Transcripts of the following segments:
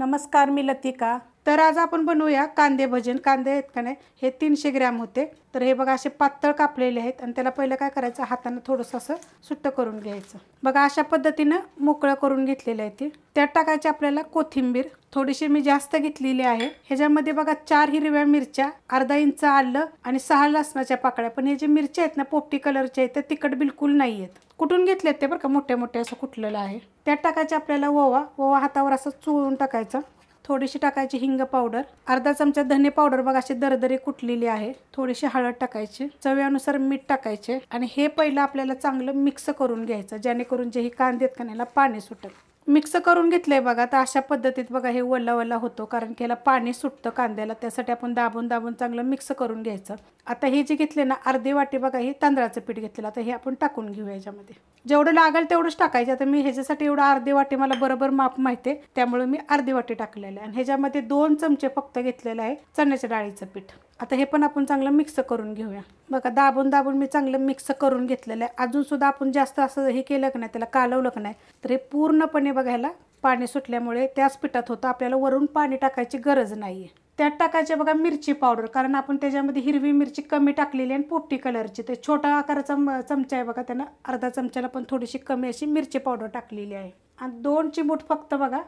नमस्कार, मी लतिका। तर आज आपण बनवूया कांदे भजन। कांदे आहेत का नाही, हे 300 ग्रॅम होते। तर हे बघा असे पातळ कापलेले आहेत आणि त्याला पहिलं काय करायचं, हाताने थोडंसं असं सुट्ट करून घ्यायचं। बघा अशा पद्धतीने मोकळं करून घेतलेलं आहे ते। त्यात टाकायची आपल्याला कोथिंबीर, थोडीशी मी जास्त घेतलेली आहे। ह्याच्यामध्ये बघा 4 हिरव्या मिरच्या, अर्धा इंच आलं आणि 6 लसणाच्या पाकळ्या। पण हे जे मिरच्या आहेत ना, पोपटी कलरचे आहेत, ते तिखट बिलकुल नाही आहेत। कुठून घेतलेत ते बरं का, मोठे मोठे असं कुटलेलं आहे। त्यात टाकायचे आपल्याला ओवा हातावर असं चुळून टाकायचा। थोडीशी टाकायची हिंग पावडर, अर्धा चमचा धने पावडर बघा अशी दरदरी कुटलेली आहे। थोडीशी हळद टाकायची, चवीनुसार मीठ टाकायचे आणि हे पहिलं आपल्याला चांगलं मिक्स करून घ्यायचं, जेणेकरून जे ही कांदे आहेत का नाही, पाणी सुटेल। मिक्स करून घेतलंय बघा। तर अशा पद्धतीत बघा हे वल्ला वल्ला होतो, कारण की याला पाणी सुटतं कांद्याला, त्यासाठी आपण दाबून दाबून चांगलं मिक्स करून घ्यायचं। आता हे जे घेतले ना, अर्धी वाटी बघा हे तांदळाचं पीठ घेतलेलं। आता हे आपण टाकून घेऊया याच्यामध्ये, जेवढं लागेल तेवढंच टाकायचं। आता मी ह्याच्यासाठी एवढं अर्धी वाटी मला बरोबर माप माहिती आहे, त्यामुळे मी अर्धी वाटी टाकलेलं आहे। आणि ह्याच्यामध्ये 2 चमचे फक्त घेतलेलं आहे चण्याच्या डाळीचं पीठ। आता हे पण आपण चांगलं मिक्स करून घेऊया। बघा दाबून दाबून मी चांगलं मिक्स करून घेतलेलं आहे। अजून सुद्धा आपण जास्त असं हे केलं की नाही, त्याला कालवलं की नाही, तर हे पूर्णपणे बघायला पाणी सुटल्यामुळे त्याच पिठात होतं, आपल्याला वरून पाणी टाकायची गरज नाही आहे। त्यात टाकायचे बघा मिरची पावडर, कारण आपण त्याच्यामध्ये हिरवी मिरची कमी टाकलेली आणि पोपटी कलरची। ते छोटा आकाराचा चमचा आहे बघा, त्यानं अर्धा चमच्याला पण थोडीशी कमी अशी मिरची पावडर टाकलेली आहे। आणि 2 चिमूट फक्त बघा,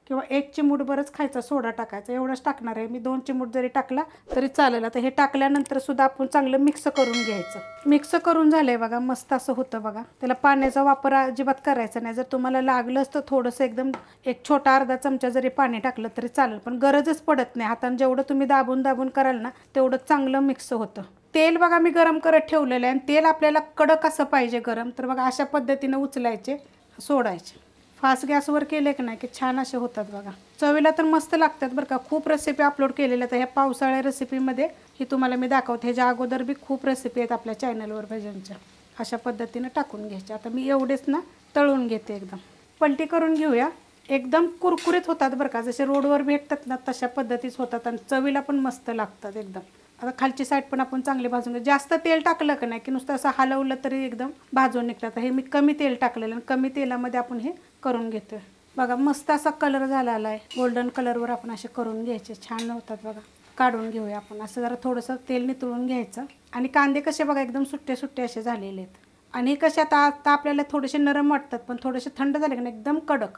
किंवा 1 चिमूट बरंच खायचा सोडा टाकायचा, एवढंच टाकणार आहे मी। 2 चिमूट जरी टाकला तरी चालेल। आता हे टाकल्यानंतर सुद्धा आपण चांगलं मिक्स करून घ्यायचं। मिक्स करून झालंय बघा, मस्त असं होतं बघा। त्याला पाण्याचा वापर अजिबात करायचा नाही, जर तुम्हाला लागलंच तर थोडंसं एकदम एक छोटा अर्धा चमचा जरी पाणी टाकलं तरी चालेल, पण गरजच पडत नाही। हाताने जेवढं तुम्ही दाबून दाबून कराल ना, तेवढं चांगलं मिक्स होतं। तेल बघा मी गरम करत ठेवलेलं आहे, आणि तेल आपल्याला कडक असं पाहिजे गरम। तर बघा अशा पद्धतीने उचलायचे, सोडायचे। फास्ट गॅसवर केले की नाही की छान असे होतात बघा। चवीला तर मस्त लागतात बरं का। खूप रेसिपी अपलोड केलेल्या आहेत, ह्या पावसाळ्या रेसिपीमध्ये ही तुम्हाला मी दाखवते। ह्याच्या अगोदर बी खूप रेसिपी आहेत आपल्या चॅनलवर भजनच्या। अशा पद्धतीने टाकून घ्यायचे। आता मी एवढेच ना तळून घेते, एकदम पलटी करून घेऊया। एकदम कुरकुरीत होतात बरं का, जसे रोडवर भेटतात ना तशा पद्धतीच होतात, आणि चवीला पण मस्त लागतात एकदम। आता खालची साईड पण आपण चांगली भाजून घ्या। जास्त तेल टाकलं की नाही की नुसतं असं हलवलं तरी एकदम भाजून निघतात। हे मी कमी तेल टाकलेलं, आणि कमी तेलामध्ये आपण हे करून घेतोय बघा। मस्त असा कलर झालेला आहे, गोल्डन कलरवर आपण असे करून घ्यायचे, छान होतात बघा। काढून घेऊया आपण असं, जरा थोडंसं तेल नितळून घ्यायचं। आणि कांदे कसे बघा एकदम सुट्टे सुट्टे असे झालेले आहेत, आणि कसे आता आपल्याला थोडेसे नरम वाटतात, पण थोडेसे थंड झाले की नाही एकदम कडक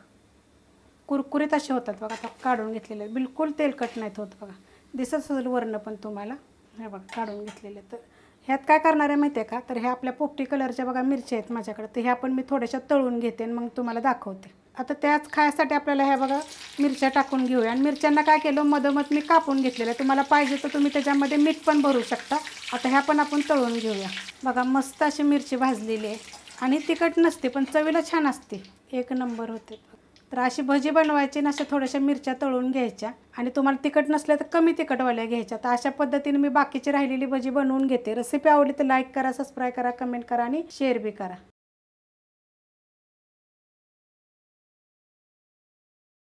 कुरकुरीत असे होतात बघा। आता काढून घेतलेले, बिलकुल तेलकट नाहीत होत बघा, दिसत असेल वरनं पण तुम्हाला। हे बघा काढून घेतलेले। तर ह्यात काय करणार आहे माहिती आहे का, तर ह्या आपल्या पोपटी कलरच्या बघा मिरच्या आहेत माझ्याकडे, तर ह्या पण मी थोड्याशा तळून घेते आणि मग तुम्हाला दाखवते। आता त्याच खायसाठी आपल्याला ह्या बघा मिरच्या टाकून घेऊया। आणि मिरच्यांना काय केलं, मधोमध मी कापून घेतलेलं, तुम्हाला पाहिजे तर तुम्ही त्याच्यामध्ये मीठ पण भरू शकता। आता ह्या पण आपण तळून घेऊया बघा। मस्त अशी मिरची भाजलेली आहे, आणि तिखट नसते पण चवीला छान असते, एक नंबर होते। तर अशी भजी बनवायची ना, अशा थोड्याशा मिरच्या तळून घ्यायच्या, आणि तुम्हाला तिखट नसल्या तर कमी तिखटवाल्या घ्यायच्या। तर अशा पद्धतीने मी बाकीची राहिलेली भजी बनवून घेते। रेसिपी आवडली तर लाईक करा, सबस्क्राईब करा, कमेंट करा आणि शेअर बी करा।